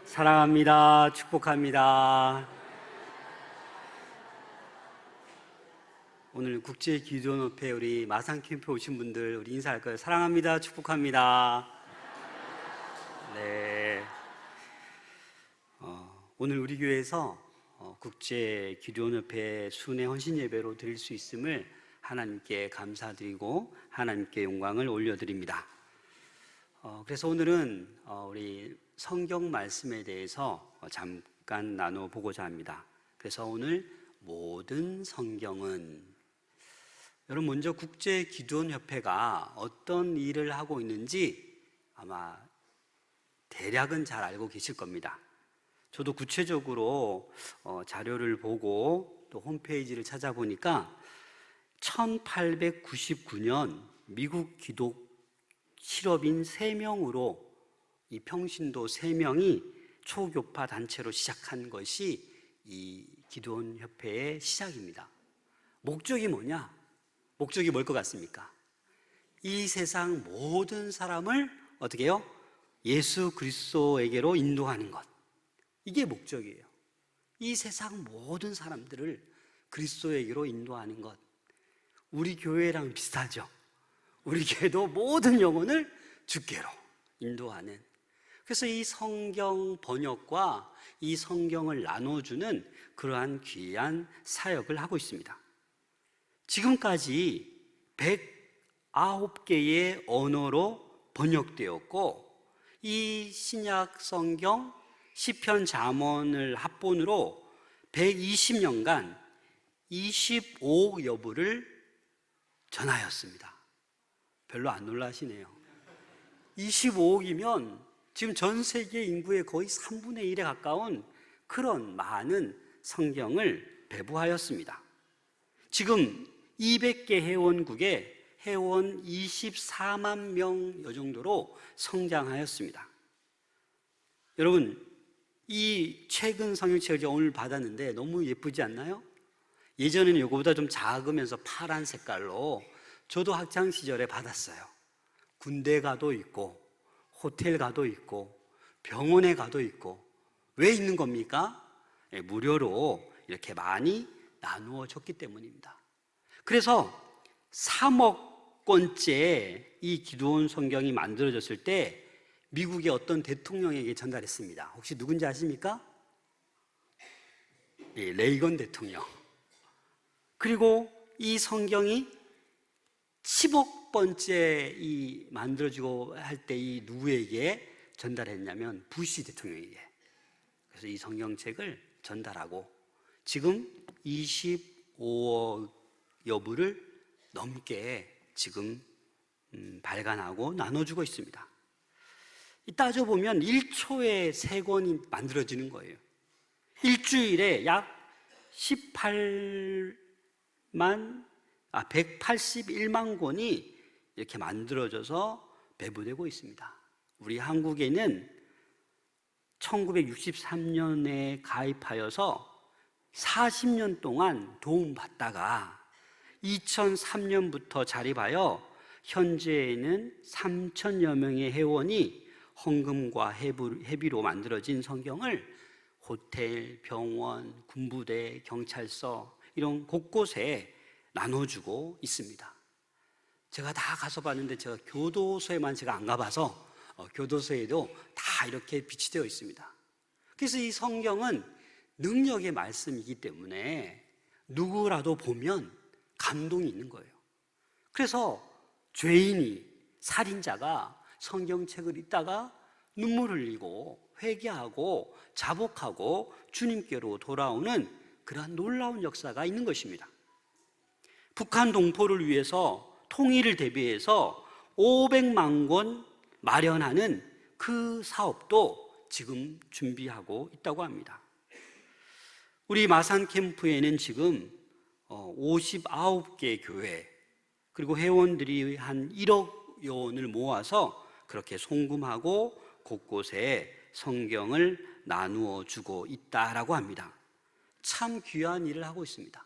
사랑합니다. 축복합니다. 오늘 국제기도원협회 우리 마산캠프에 오신 분들 우리 인사할 거예요. 사랑합니다. 축복합니다. 네. 오늘 우리 교회에서 국제기도원협회 순회 헌신예배로 드릴 수 있음을 하나님께 감사드리고 하나님께 영광을 올려드립니다. 그래서 오늘은 우리 성경 말씀에 대해서 잠깐 나눠보고자 합니다. 그래서 오늘 모든 성경은, 여러분 먼저 국제기도원협회가 어떤 일을 하고 있는지 아마 대략은 잘 알고 계실 겁니다. 저도 구체적으로 자료를 보고 또 홈페이지를 찾아보니까 1899년 미국 기독 실업인 3명으로 이 평신도 3명이 초교파 단체로 시작한 것이 이 기도원협회의 시작입니다. 목적이 뭐냐? 목적이 뭘 것 같습니까? 이 세상 모든 사람을 어떻게 해요? 예수 그리스도에게로 인도하는 것. 이게 목적이에요. 이 세상 모든 사람들을 그리스도에게로 인도하는 것. 우리 교회랑 비슷하죠. 우리 교회도 모든 영혼을 주께로 인도하는. 그래서 이 성경 번역과 이 성경을 나눠주는 그러한 귀한 사역을 하고 있습니다. 지금까지 109개의 언어로 번역되었고, 이 신약 성경 시편 잠언을 합본으로 120년간 25억 여부를 전하였습니다. 별로 안 놀라시네요. 25억이면 지금 전 세계 인구의 거의 3분의 1에 가까운 그런 많은 성경을 배부하였습니다. 지금 200개 회원국에 회원 24만 명여 정도로 성장하였습니다. 여러분, 이 최근 성경책을 제가 오늘 받았는데 너무 예쁘지 않나요? 예전에는 이거보다 좀 작으면서 파란 색깔로 저도 학창시절에 받았어요. 군대 가도 있고 호텔 가도 있고 병원에 가도 있고. 왜 있는 겁니까? 무료로 이렇게 많이 나누어 줬기 때문입니다. 그래서 3억 권째 이 기도원 성경이 만들어졌을 때 미국의 어떤 대통령에게 전달했습니다. 혹시 누군지 아십니까? 레이건 대통령. 그리고 이 성경이 10억 번째 이 만들어지고 할 때 이 누구에게 전달했냐면 부시 대통령에게. 그래서 이 성경책을 전달하고 지금 25억 여부를 넘게 지금 발간하고 나눠주고 있습니다. 따져보면 1초에 3권이 만들어지는 거예요. 일주일에 약 181만 권이 이렇게 만들어져서 배부되고 있습니다. 우리 한국에는 1963년에 가입하여서 40년 동안 도움받다가 2003년부터 자립하여 현재에는 3천여 명의 회원이 헌금과 회비로 만들어진 성경을 호텔, 병원, 군부대, 경찰서 이런 곳곳에 나눠주고 있습니다. 제가 다 가서 봤는데 제가 교도소에만 제가 안 가봐서 교도소에도 다 이렇게 비치되어 있습니다. 그래서 이 성경은 능력의 말씀이기 때문에 누구라도 보면 감동이 있는 거예요. 그래서 죄인이, 살인자가 성경책을 읽다가 눈물 흘리고 회개하고 자복하고 주님께로 돌아오는 그러한 놀라운 역사가 있는 것입니다. 북한 동포를 위해서 통일을 대비해서 500만 권 마련하는 그 사업도 지금 준비하고 있다고 합니다. 우리 마산 캠프에는 지금 59개 교회 그리고 회원들이 한 1억여 원을 모아서 그렇게 송금하고 곳곳에 성경을 나누어 주고 있다라고 합니다. 참 귀한 일을 하고 있습니다.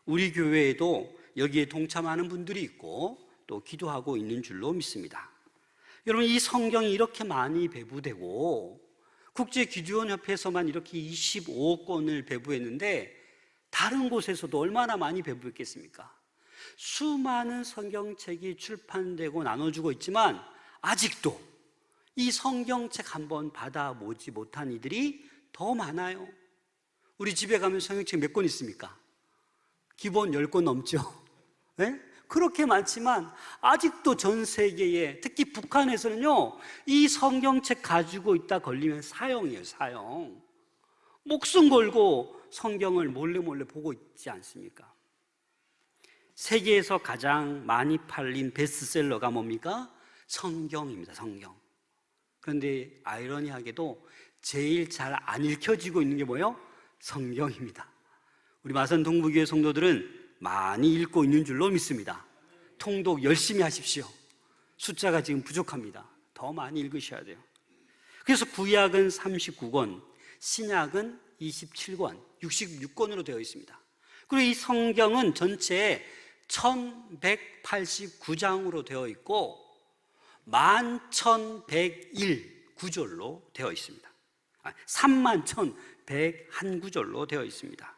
우리 교회에도 여기에 동참하는 분들이 있고 또 기도하고 있는 줄로 믿습니다. 여러분, 이 성경이 이렇게 많이 배부되고 국제기도원협회에서만 이렇게 25억 권을 배부했는데 다른 곳에서도 얼마나 많이 배부했겠습니까? 수많은 성경책이 출판되고 나눠주고 있지만 아직도 이 성경책 한번 받아보지 못한 이들이 더 많아요. 우리 집에 가면 성경책 몇 권 있습니까? 기본 10권 넘죠. 네? 그렇게 많지만 아직도 전 세계에, 특히 북한에서는요, 이 성경책 가지고 있다 걸리면 사형이에요, 사형. 목숨 걸고 성경을 몰래 보고 있지 않습니까? 세계에서 가장 많이 팔린 베스트셀러가 뭡니까? 성경입니다, 성경. 그런데 아이러니하게도 제일 잘 안 읽혀지고 있는 게 뭐예요? 성경입니다. 우리 마산 동부교회 성도들은 많이 읽고 있는 줄로 믿습니다. 통독 열심히 하십시오. 숫자가 지금 부족합니다. 더 많이 읽으셔야 돼요. 그래서 구약은 39권, 신약은 27권, 66권으로 되어 있습니다. 그리고 이 성경은 전체에 1189장으로 되어 있고 11,101 구절로 되어 있습니다. 31,101구절로 되어 있습니다.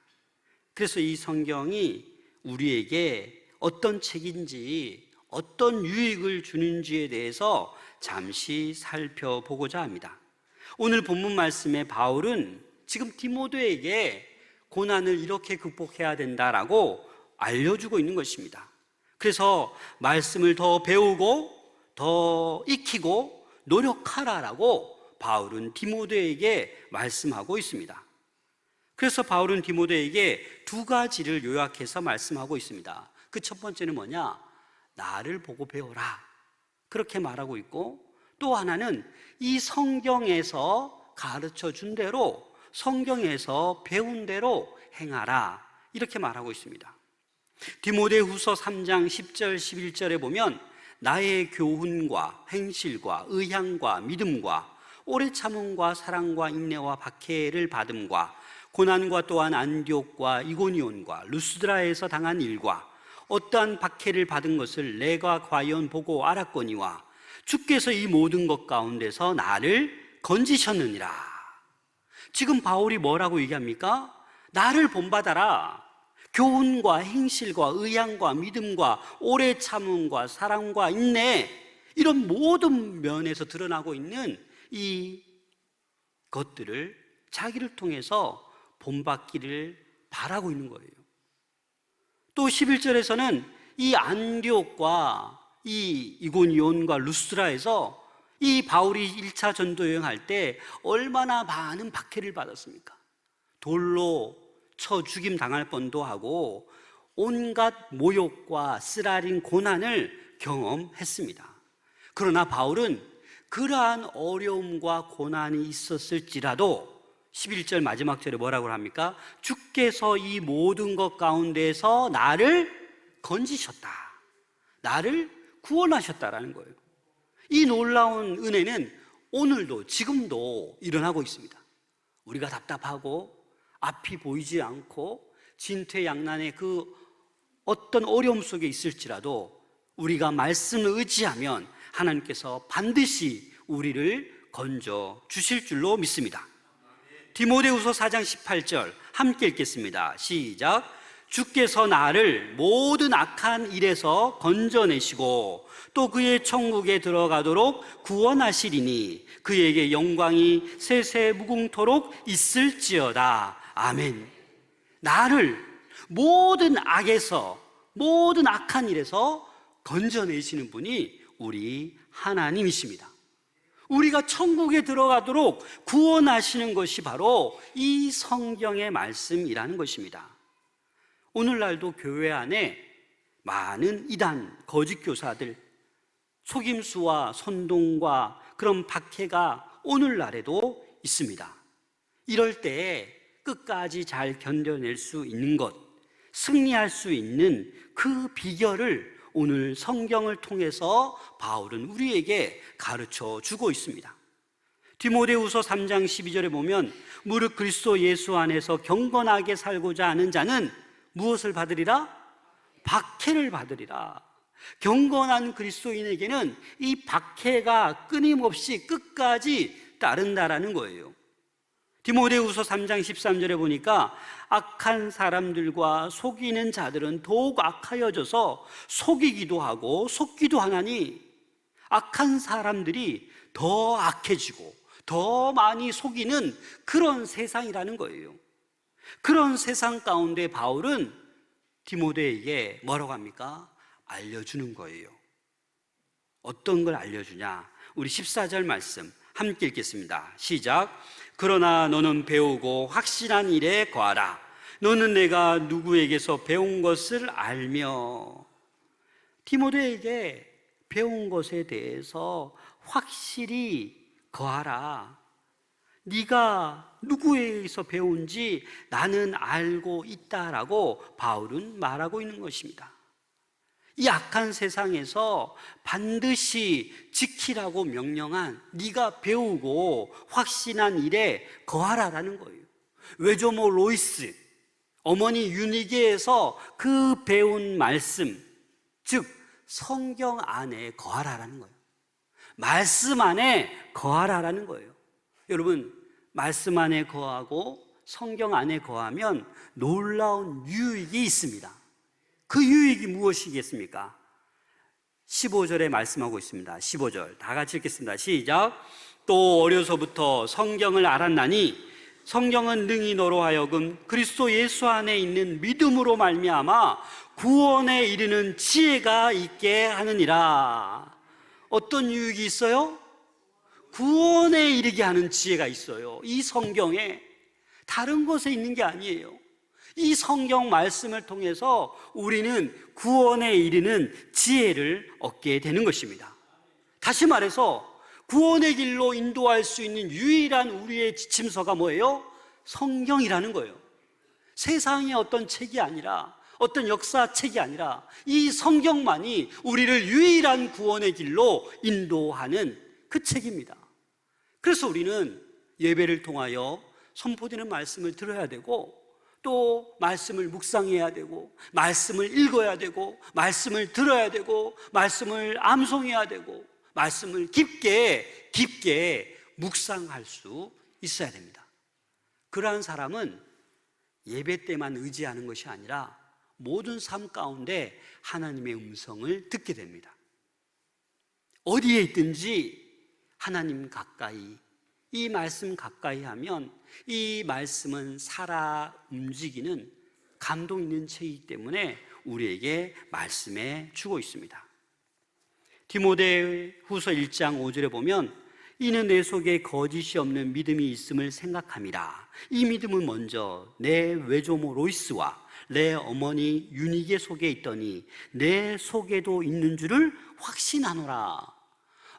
그래서 이 성경이 우리에게 어떤 책인지, 어떤 유익을 주는지에 대해서 잠시 살펴보고자 합니다. 오늘 본문 말씀에 바울은 지금 디모데에게 고난을 이렇게 극복해야 된다라고 알려주고 있는 것입니다. 그래서 말씀을 더 배우고 더 익히고 노력하라라고 바울은 디모데에게 말씀하고 있습니다. 그래서 바울은 디모데에게 두 가지를 요약해서 말씀하고 있습니다. 그 첫 번째는 뭐냐? 나를 보고 배워라, 그렇게 말하고 있고, 또 하나는 이 성경에서 가르쳐 준 대로, 성경에서 배운 대로 행하라, 이렇게 말하고 있습니다. 디모데후서 3장 10절 11절에 보면 나의 교훈과 행실과 의향과 믿음과 오래 참음과 사랑과 인내와 박해를 받음과 고난과 또한 안디옥과 이고니온과 루스드라에서 당한 일과 어떠한 박해를 받은 것을 내가 과연 보고 알았거니와 주께서 이 모든 것 가운데서 나를 건지셨느니라. 지금 바울이 뭐라고 얘기합니까? 나를 본받아라. 교훈과 행실과 의향과 믿음과 오래 참음과 사랑과 인내, 이런 모든 면에서 드러나고 있는 이 것들을 자기를 통해서 본받기를 바라고 있는 거예요. 또 11절에서는 이 안디옥과 이 이고니온과 루스드라에서 이 바울이 1차 전도 여행할 때 얼마나 많은 박해를 받았습니까? 돌로 쳐 죽임 당할 뻔도 하고 온갖 모욕과 쓰라린 고난을 경험했습니다. 그러나 바울은 그러한 어려움과 고난이 있었을지라도 11절 마지막 절에 뭐라고 합니까? 주께서 이 모든 것 가운데서 나를 건지셨다, 나를 구원하셨다라는 거예요. 이 놀라운 은혜는 오늘도, 지금도 일어나고 있습니다. 우리가 답답하고 앞이 보이지 않고 진퇴양난의 그 어떤 어려움 속에 있을지라도 우리가 말씀을 의지하면 하나님께서 반드시 우리를 건져 주실 줄로 믿습니다. 디모데후서 4장 18절 함께 읽겠습니다. 시작. 주께서 나를 모든 악한 일에서 건져내시고 또 그의 천국에 들어가도록 구원하시리니 그에게 영광이 세세 무궁토록 있을지어다. 아멘. 나를 모든 악에서, 모든 악한 일에서 건져내시는 분이 우리 하나님이십니다. 우리가 천국에 들어가도록 구원하시는 것이 바로 이 성경의 말씀이라는 것입니다. 오늘날도 교회 안에 많은 이단, 거짓 교사들, 속임수와 선동과 그런 박해가 오늘날에도 있습니다. 이럴 때 끝까지 잘 견뎌낼 수 있는 것, 승리할 수 있는 그 비결을 오늘 성경을 통해서 바울은 우리에게 가르쳐 주고 있습니다. 디모데후서 3장 12절에 보면 무릇 그리스도 예수 안에서 경건하게 살고자 하는 자는 무엇을 받으리라? 박해를 받으리라. 경건한 그리스도인에게는 이 박해가 끊임없이 끝까지 따른다라는 거예요. 디모데후서 3장 13절에 보니까 악한 사람들과 속이는 자들은 더욱 악하여져서 속이기도 하고 속기도 하나니, 악한 사람들이 더 악해지고 더 많이 속이는 그런 세상이라는 거예요. 그런 세상 가운데 바울은 디모데에게 뭐라고 합니까? 알려주는 거예요. 어떤 걸 알려주냐? 우리 14절 말씀 함께 읽겠습니다. 시작. 그러나 너는 배우고 확신한 일에 거하라. 너는 내가 누구에게서 배운 것을 알며. 디모데에게 배운 것에 대해서 확실히 거하라. 네가 누구에게서 배운지 나는 알고 있다라고 바울은 말하고 있는 것입니다. 이 악한 세상에서 반드시 지키라고 명령한 네가 배우고 확신한 일에 거하라라는 거예요. 외조모 로이스, 어머니 유니게에서 그 배운 말씀, 즉 성경 안에 거하라라는 거예요. 말씀 안에 거하라라는 거예요. 여러분, 말씀 안에 거하고 성경 안에 거하면 놀라운 유익이 있습니다. 그 유익이 무엇이겠습니까? 15절에 말씀하고 있습니다. 15절 다 같이 읽겠습니다. 시작. 또 어려서부터 성경을 알았나니 성경은 능히 너로 하여금 그리스도 예수 안에 있는 믿음으로 말미암아 구원에 이르는 지혜가 있게 하느니라. 어떤 유익이 있어요? 구원에 이르게 하는 지혜가 있어요. 이 성경에, 다른 곳에 있는 게 아니에요. 이 성경 말씀을 통해서 우리는 구원에 이르는 지혜를 얻게 되는 것입니다. 다시 말해서 구원의 길로 인도할 수 있는 유일한 우리의 지침서가 뭐예요? 성경이라는 거예요. 세상의 어떤 책이 아니라, 어떤 역사책이 아니라 이 성경만이 우리를 유일한 구원의 길로 인도하는 그 책입니다. 그래서 우리는 예배를 통하여 선포되는 말씀을 들어야 되고, 또 말씀을 묵상해야 되고, 말씀을 읽어야 되고, 말씀을 들어야 되고, 말씀을 암송해야 되고, 말씀을 깊게 묵상할 수 있어야 됩니다. 그러한 사람은 예배 때만 의지하는 것이 아니라 모든 삶 가운데 하나님의 음성을 듣게 됩니다. 어디에 있든지 하나님 가까이, 이 말씀 가까이 하면 이 말씀은 살아 움직이는 감동 있는 책이기 때문에 우리에게 말씀해 주고 있습니다. 디모데후서 1장 5절에 보면 이는 내 속에 거짓이 없는 믿음이 있음을 생각함이라. 이 믿음은 먼저 내 외조모 로이스와 내 어머니 유니게 속에 있더니 내 속에도 있는 줄을 확신하노라.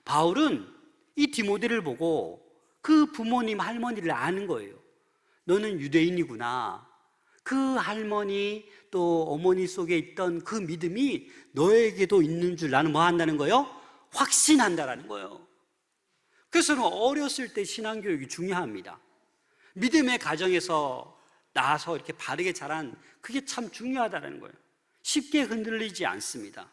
바울은 이 디모데를 보고 그 부모님 할머니를 아는 거예요. 너는 유대인이구나. 그 할머니 또 어머니 속에 있던 그 믿음이 너에게도 있는 줄 나는 뭐 한다는 거예요? 확신한다라는 거예요. 그래서 어렸을 때 신앙교육이 중요합니다. 믿음의 가정에서 나와서 이렇게 바르게 자란, 그게 참 중요하다는 거예요. 쉽게 흔들리지 않습니다.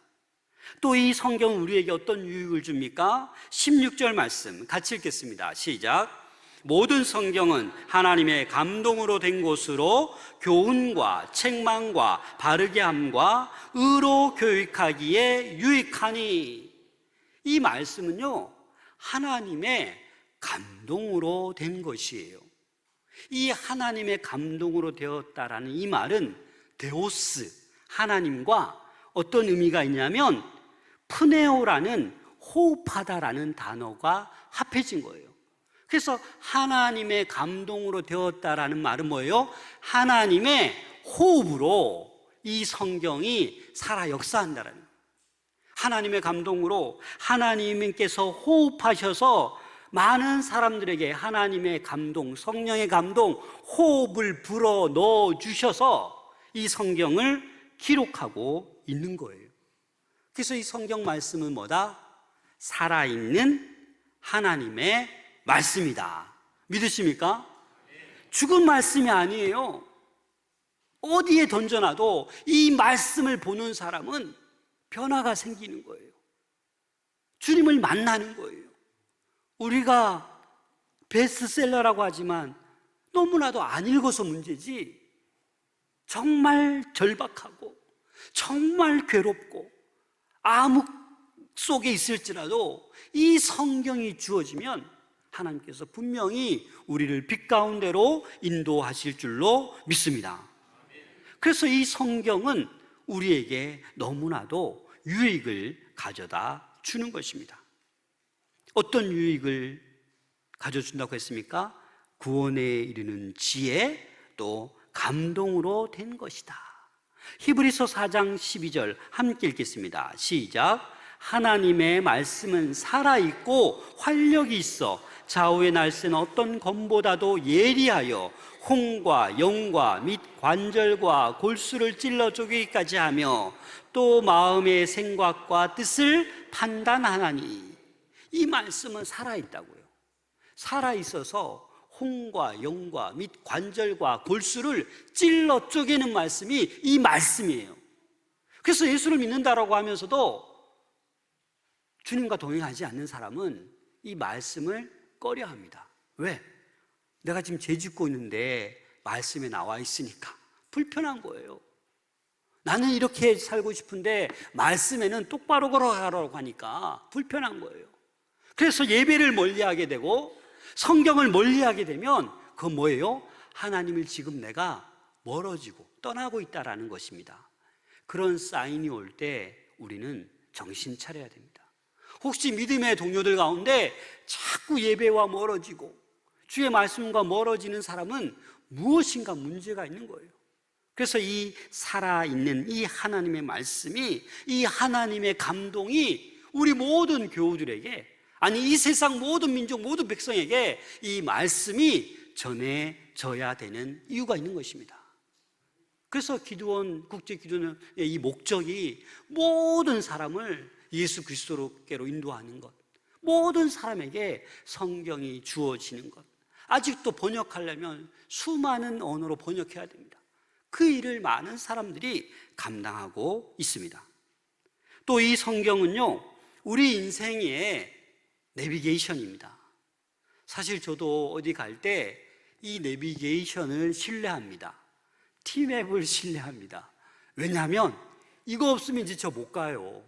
또 이 성경은 우리에게 어떤 유익을 줍니까? 16절 말씀 같이 읽겠습니다. 시작. 모든 성경은 하나님의 감동으로 된 것으로 교훈과 책망과 바르게 함과 의로 교육하기에 유익하니. 이 말씀은요, 하나님의 감동으로 된 것이에요. 이 하나님의 감동으로 되었다라는 이 말은 데오스, 하나님과 어떤 의미가 있냐면 푸네오라는 호흡하다라는 단어가 합해진 거예요. 그래서 하나님의 감동으로 되었다라는 말은 뭐예요? 하나님의 호흡으로 이 성경이 살아 역사한다라는 거예요. 하나님의 감동으로 하나님께서 호흡하셔서 많은 사람들에게 하나님의 감동, 성령의 감동, 호흡을 불어 넣어 주셔서 이 성경을 기록하고 있는 거예요. 그래서 이 성경 말씀은 뭐다? 살아있는 하나님의 말씀이다. 믿으십니까? 죽은 말씀이 아니에요. 어디에 던져놔도 이 말씀을 보는 사람은 변화가 생기는 거예요. 주님을 만나는 거예요. 우리가 베스트셀러라고 하지만 너무나도 안 읽어서 문제지, 정말 절박하고 정말 괴롭고 암흑 속에 있을지라도 이 성경이 주어지면 하나님께서 분명히 우리를 빛 가운데로 인도하실 줄로 믿습니다. 그래서 이 성경은 우리에게 너무나도 유익을 가져다 주는 것입니다. 어떤 유익을 가져준다고 했습니까? 구원에 이르는 지혜, 또 감동으로 된 것이다. 히브리서 4장 12절 함께 읽겠습니다. 시작. 하나님의 말씀은 살아있고 활력이 있어 좌우의 날쌘 어떤 검보다도 예리하여 홍과 영과 및 관절과 골수를 찔러 쪼개기까지 하며 또 마음의 생각과 뜻을 판단하나니. 이 말씀은 살아있다고요. 살아있어서 홍과 영과 및 관절과 골수를 찔러 쪼개는 말씀이 이 말씀이에요. 그래서 예수를 믿는다라고 하면서도 주님과 동행하지 않는 사람은 이 말씀을 꺼려합니다. 왜? 내가 지금 죄 짓고 있는데 말씀에 나와 있으니까 불편한 거예요. 나는 이렇게 살고 싶은데 말씀에는 똑바로 걸어가라고 하니까 불편한 거예요. 그래서 예배를 멀리하게 되고 성경을 멀리하게 되면 그건 뭐예요? 하나님을 지금 내가 멀어지고 떠나고 있다라는 것입니다. 그런 사인이 올 때 우리는 정신 차려야 됩니다. 혹시 믿음의 동료들 가운데 자꾸 예배와 멀어지고 주의 말씀과 멀어지는 사람은 무엇인가 문제가 있는 거예요. 그래서 이 살아있는 이 하나님의 말씀이, 이 하나님의 감동이 우리 모든 교우들에게, 아니 이 세상 모든 민족 모든 백성에게 이 말씀이 전해져야 되는 이유가 있는 것입니다. 그래서 기도원, 국제기도원의 이 목적이 모든 사람을 예수 그리스도께로 인도하는 것, 모든 사람에게 성경이 주어지는 것. 아직도 번역하려면 수많은 언어로 번역해야 됩니다. 그 일을 많은 사람들이 감당하고 있습니다. 또 이 성경은요, 우리 인생의 내비게이션입니다. 사실 저도 어디 갈 때 이 내비게이션을 신뢰합니다. 티맵을 신뢰합니다. 왜냐하면 이거 없으면 이제 저 못 가요.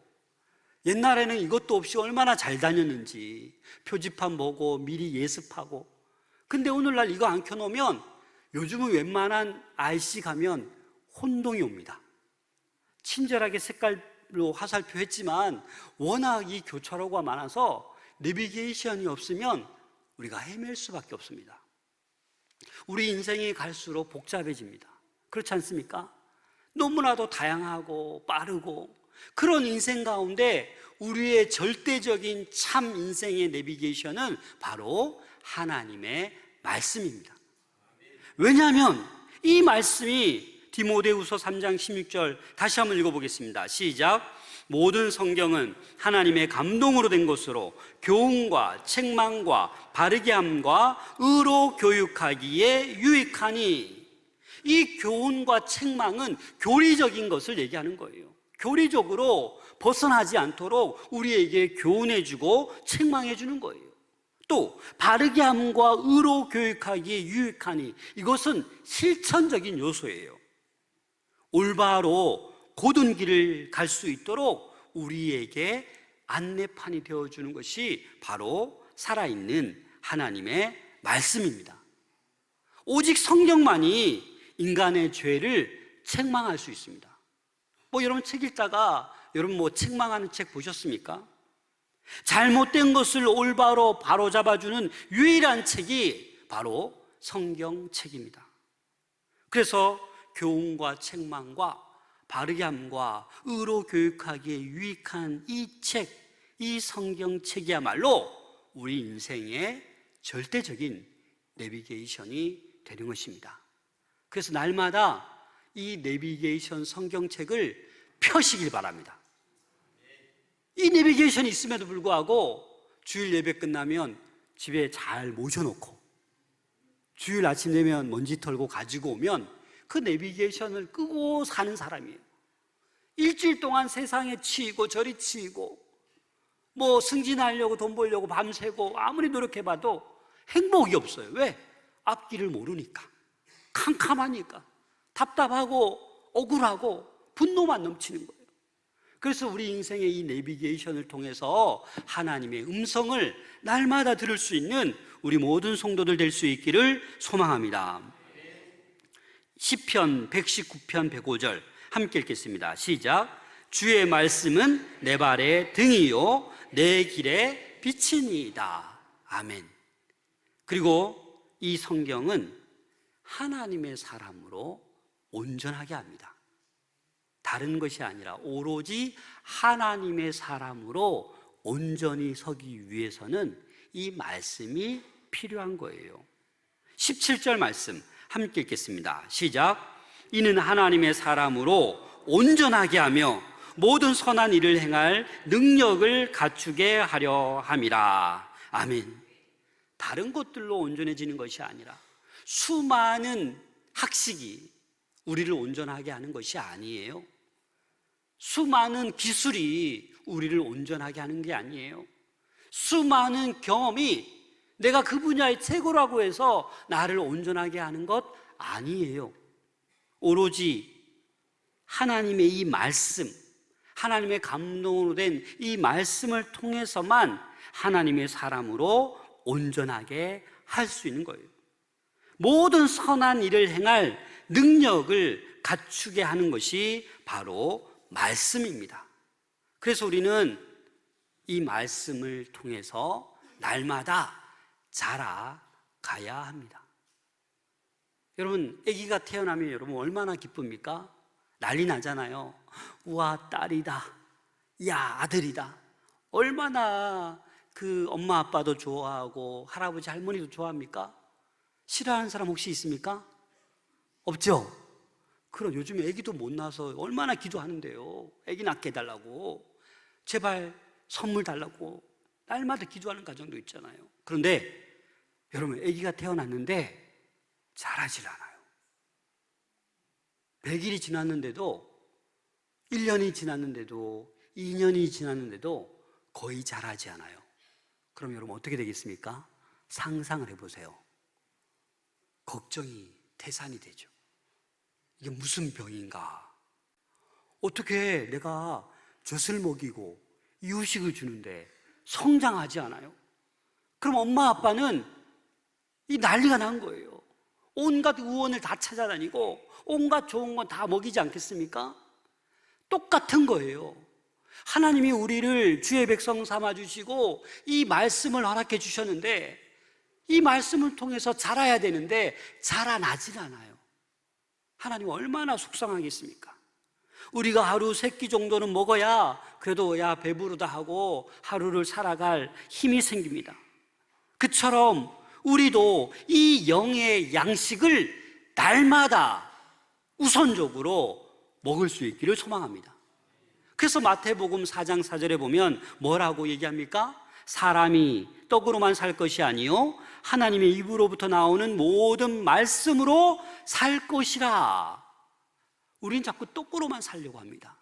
옛날에는 이것도 없이 얼마나 잘 다녔는지 표지판 보고 미리 예습하고. 근데 오늘날 이거 안 켜놓으면 요즘은 웬만한 IC 가면 혼동이 옵니다. 친절하게 색깔로 화살표 했지만 워낙 이 교차로가 많아서 내비게이션이 없으면 우리가 헤맬 수밖에 없습니다. 우리 인생이 갈수록 복잡해집니다. 그렇지 않습니까? 너무나도 다양하고 빠르고 그런 인생 가운데 우리의 절대적인 참 인생의 내비게이션은 바로 하나님의 말씀입니다. 왜냐하면 이 말씀이 디모데후서 3장 16절 다시 한번 읽어보겠습니다. 시작. 모든 성경은 하나님의 감동으로 된 것으로 교훈과 책망과 바르게 함과 의로 교육하기에 유익하니. 이 교훈과 책망은 교리적인 것을 얘기하는 거예요. 교리적으로 벗어나지 않도록 우리에게 교훈해주고 책망해주는 거예요. 또 바르게 함과 의로 교육하기에 유익하니, 이것은 실천적인 요소예요. 올바로 고든 길을 갈 수 있도록 우리에게 안내판이 되어주는 것이 바로 살아있는 하나님의 말씀입니다. 오직 성경만이 인간의 죄를 책망할 수 있습니다. 여러분 책 읽다가 여러분 책망하는 책 보셨습니까? 잘못된 것을 올바로 바로잡아주는 유일한 책이 바로 성경책입니다. 그래서 교훈과 책망과 바르게 함과 의로 교육하기에 유익한 이 책, 이 성경책이야말로 우리 인생의 절대적인 내비게이션이 되는 것입니다. 그래서 날마다 이 내비게이션 성경책을 펴시길 바랍니다. 이 내비게이션이 있음에도 불구하고 주일 예배 끝나면 집에 잘 모셔놓고 주일 아침 되면 먼지 털고 가지고 오면 그 내비게이션을 끄고 사는 사람이에요. 일주일 동안 세상에 치이고 저리 치이고 승진하려고 돈 벌려고 밤새고 아무리 노력해봐도 행복이 없어요. 왜? 앞길을 모르니까, 캄캄하니까, 답답하고 억울하고 분노만 넘치는 거예요. 그래서 우리 인생의 이 내비게이션을 통해서 하나님의 음성을 날마다 들을 수 있는 우리 모든 성도들 될 수 있기를 소망합니다. 시편 119편 105절 함께 읽겠습니다. 시작. 주의 말씀은 내 발의 등이요 내 길의 빛이니이다. 아멘. 그리고 이 성경은 하나님의 사람으로 온전하게 합니다. 다른 것이 아니라 오로지 하나님의 사람으로 온전히 서기 위해서는 이 말씀이 필요한 거예요. 17절 말씀 함께 읽겠습니다. 시작. 이는 하나님의 사람으로 온전하게 하며 모든 선한 일을 행할 능력을 갖추게 하려 함이라. 아멘. 다른 것들로 온전해지는 것이 아니라 수많은 학식이 우리를 온전하게 하는 것이 아니에요. 수많은 기술이 우리를 온전하게 하는 게 아니에요. 수많은 경험이 내가 그 분야의 최고라고 해서 나를 온전하게 하는 것 아니에요. 오로지 하나님의 이 말씀, 하나님의 감동으로 된 이 말씀을 통해서만 하나님의 사람으로 온전하게 할 수 있는 거예요. 모든 선한 일을 행할 능력을 갖추게 하는 것이 바로 말씀입니다. 그래서 우리는 이 말씀을 통해서 날마다 자라가야 합니다. 여러분, 아기가 태어나면 여러분 얼마나 기쁩니까? 난리 나잖아요. 우와, 딸이다. 야, 아들이다. 얼마나 그 엄마 아빠도 좋아하고 할아버지 할머니도 좋아합니까? 싫어하는 사람 혹시 있습니까? 없죠? 그럼 요즘에 아기도 못 낳아서 얼마나 기도하는데요. 아기 낳게 해달라고, 제발 선물 달라고 날마다 기도하는 가정도 있잖아요. 그런데 여러분, 아기가 태어났는데 자라질 않아요. 100일이 지났는데도, 1년이 지났는데도, 2년이 지났는데도 거의 자라지 않아요. 그럼 여러분 어떻게 되겠습니까? 상상을 해보세요. 걱정이 태산이 되죠. 이게 무슨 병인가? 어떻게 내가 젖을 먹이고 이유식을 주는데 성장하지 않아요? 그럼 엄마 아빠는 이 난리가 난 거예요. 온갖 의원을 다 찾아다니고 온갖 좋은 건 다 먹이지 않겠습니까? 똑같은 거예요. 하나님이 우리를 주의 백성 삼아주시고 이 말씀을 허락해 주셨는데 이 말씀을 통해서 자라야 되는데 자라나질 않아요. 하나님 얼마나 속상하겠습니까? 우리가 하루 3끼 정도는 먹어야 그래도 야 배부르다 하고 하루를 살아갈 힘이 생깁니다. 그처럼 우리도 이 영의 양식을 날마다 우선적으로 먹을 수 있기를 소망합니다. 그래서 마태복음 4장 4절에 보면 뭐라고 얘기합니까? 사람이 떡으로만 살 것이 아니요 하나님의 입으로부터 나오는 모든 말씀으로 살 것이라. 우린 자꾸 떡으로만 살려고 합니다.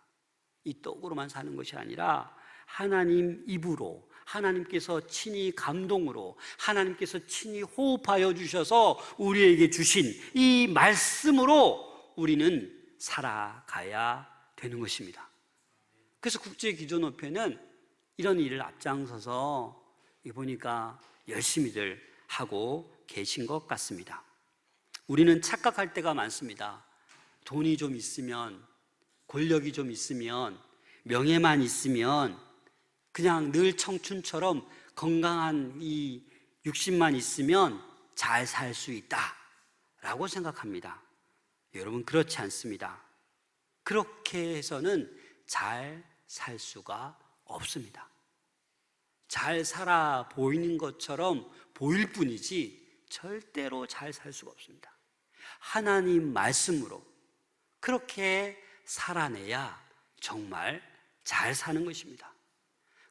이 떡으로만 사는 것이 아니라 하나님 입으로, 하나님께서 친히 감동으로, 하나님께서 친히 호흡하여 주셔서 우리에게 주신 이 말씀으로 우리는 살아가야 되는 것입니다. 그래서 국제기도협회는 이런 일을 앞장서서 보니까 열심히들 하고 계신 것 같습니다. 우리는 착각할 때가 많습니다. 돈이 좀 있으면, 권력이 좀 있으면, 명예만 있으면 그냥 늘 청춘처럼 건강한 이 육신만 있으면 잘 살 수 있다라고 생각합니다. 여러분, 그렇지 않습니다. 그렇게 해서는 잘 살 수가 없습니다. 잘 살아 보이는 것처럼 보일 뿐이지 절대로 잘 살 수가 없습니다. 하나님 말씀으로 그렇게 살아내야 정말 잘 사는 것입니다.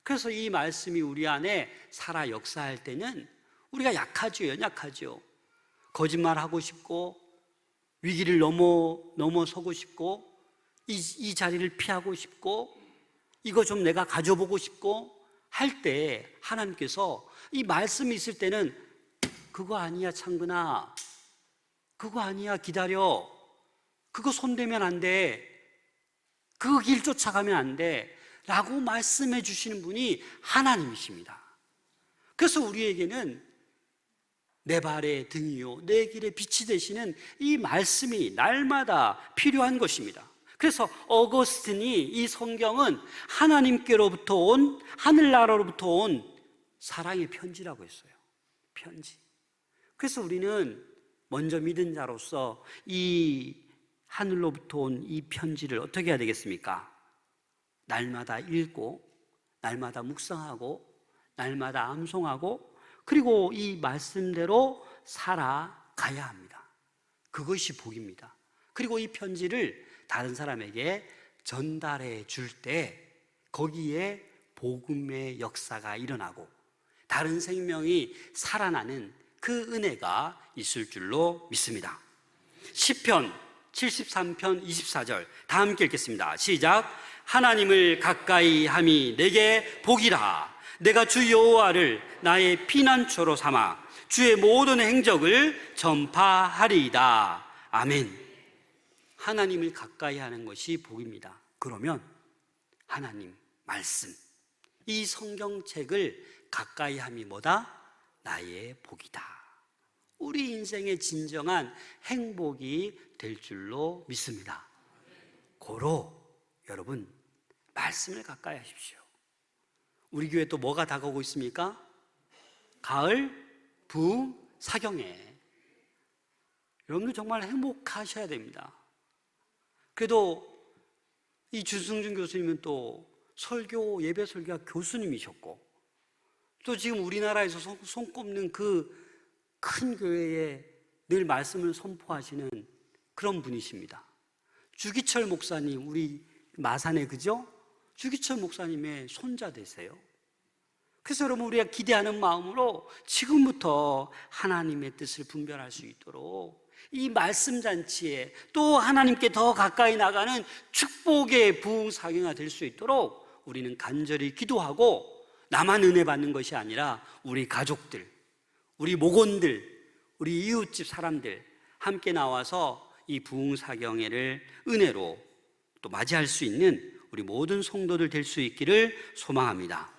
그래서 이 말씀이 우리 안에 살아 역사할 때는 우리가 약하죠, 연약하죠. 거짓말하고 싶고 위기를 넘어서고 싶고 이 자리를 피하고 싶고 이거 좀 내가 가져보고 싶고 할 때 하나님께서 이 말씀이 있을 때는 그거 아니야 창근아, 그거 아니야 기다려, 그거 손대면 안 돼, 그 길 쫓아가면 안 돼 라고 말씀해 주시는 분이 하나님이십니다. 그래서 우리에게는 내 발의 등이요 내 길의 빛이 되시는 이 말씀이 날마다 필요한 것입니다. 그래서 어거스틴이 이 성경은 하나님께로부터 온, 하늘나라로부터 온 사랑의 편지라고 했어요. 편지. 그래서 우리는 먼저 믿은 자로서 이 하늘로부터 온 이 편지를 어떻게 해야 되겠습니까? 날마다 읽고, 날마다 묵상하고, 날마다 암송하고, 그리고 이 말씀대로 살아가야 합니다. 그것이 복입니다. 그리고 이 편지를 다른 사람에게 전달해 줄 때 거기에 복음의 역사가 일어나고 다른 생명이 살아나는 그 은혜가 있을 줄로 믿습니다. 시편 73편 24절 다 함께 읽겠습니다. 시작. 하나님을 가까이 함이 내게 복이라. 내가 주 여호와를 나의 피난처로 삼아 주의 모든 행적을 전파하리이다. 아멘. 하나님을 가까이 하는 것이 복입니다. 그러면 하나님 말씀, 이 성경책을 가까이 함이 뭐다? 나의 복이다. 우리 인생의 진정한 행복이 될 줄로 믿습니다. 고로 여러분 말씀을 가까이 하십시오. 우리 교회 또 뭐가 다가오고 있습니까? 가을 부흥 사경회. 여러분들 정말 행복하셔야 됩니다. 그래도 이 주승준 교수님은 또 설교, 예배 설교가 교수님이셨고 또 지금 우리나라에서 손꼽는 그 큰 교회에 늘 말씀을 선포하시는 그런 분이십니다. 주기철 목사님, 우리 마산에 그죠? 주기철 목사님의 손자 되세요. 그래서 여러분 우리가 기대하는 마음으로 지금부터 하나님의 뜻을 분별할 수 있도록 이 말씀 잔치에 또 하나님께 더 가까이 나가는 축복의 부흥사경회가 될 수 있도록 우리는 간절히 기도하고 나만 은혜 받는 것이 아니라 우리 가족들, 우리 목원들, 우리 이웃집 사람들 함께 나와서 이 부흥사경회를 은혜로 또 맞이할 수 있는 우리 모든 성도들 될 수 있기를 소망합니다.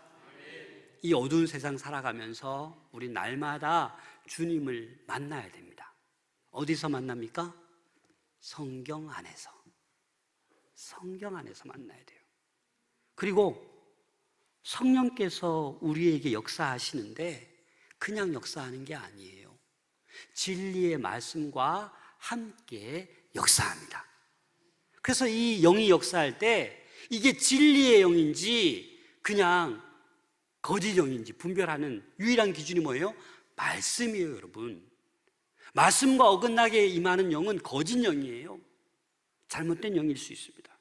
이 어두운 세상 살아가면서 우리 날마다 주님을 만나야 됩니다. 어디서 만납니까? 성경 안에서. 성경 안에서 만나야 돼요. 그리고 성령께서 우리에게 역사하시는데 그냥 역사하는 게 아니에요. 진리의 말씀과 함께 역사합니다. 그래서 이 영이 역사할 때 이게 진리의 영인지 그냥 거짓 영인지 분별하는 유일한 기준이 뭐예요? 말씀이에요, 여러분. 말씀과 어긋나게 임하는 영은 거짓 영이에요. 잘못된 영일 수 있습니다.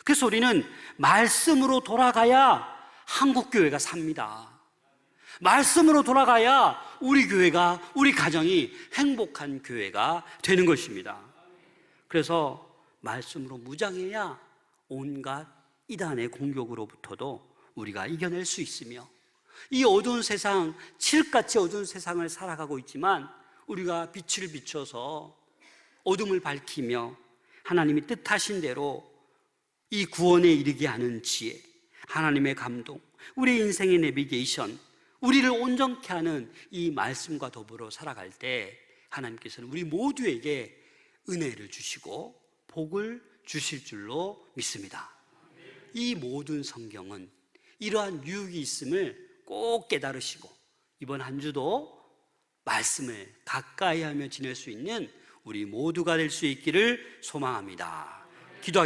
그래서 우리는 말씀으로 돌아가야 한국교회가 삽니다. 말씀으로 돌아가야 우리 교회가, 우리 가정이 행복한 교회가 되는 것입니다. 그래서 말씀으로 무장해야 온갖 이단의 공격으로부터도 우리가 이겨낼 수 있으며 이 어두운 세상, 칠흑같이 어두운 세상을 살아가고 있지만 우리가 빛을 비춰서 어둠을 밝히며 하나님이 뜻하신 대로 이 구원에 이르게 하는 지혜, 하나님의 감동, 우리 인생의 내비게이션, 우리를 온전케 하는 이 말씀과 더불어 살아갈 때 하나님께서는 우리 모두에게 은혜를 주시고 복을 주실 줄로 믿습니다. 이 모든 성경은 이러한 유익이 있음을 꼭 깨달으시고 이번 한 주도 말씀을 가까이 하며 지낼 수 있는 우리 모두가 될 수 있기를 소망합니다. 기도하겠습니다.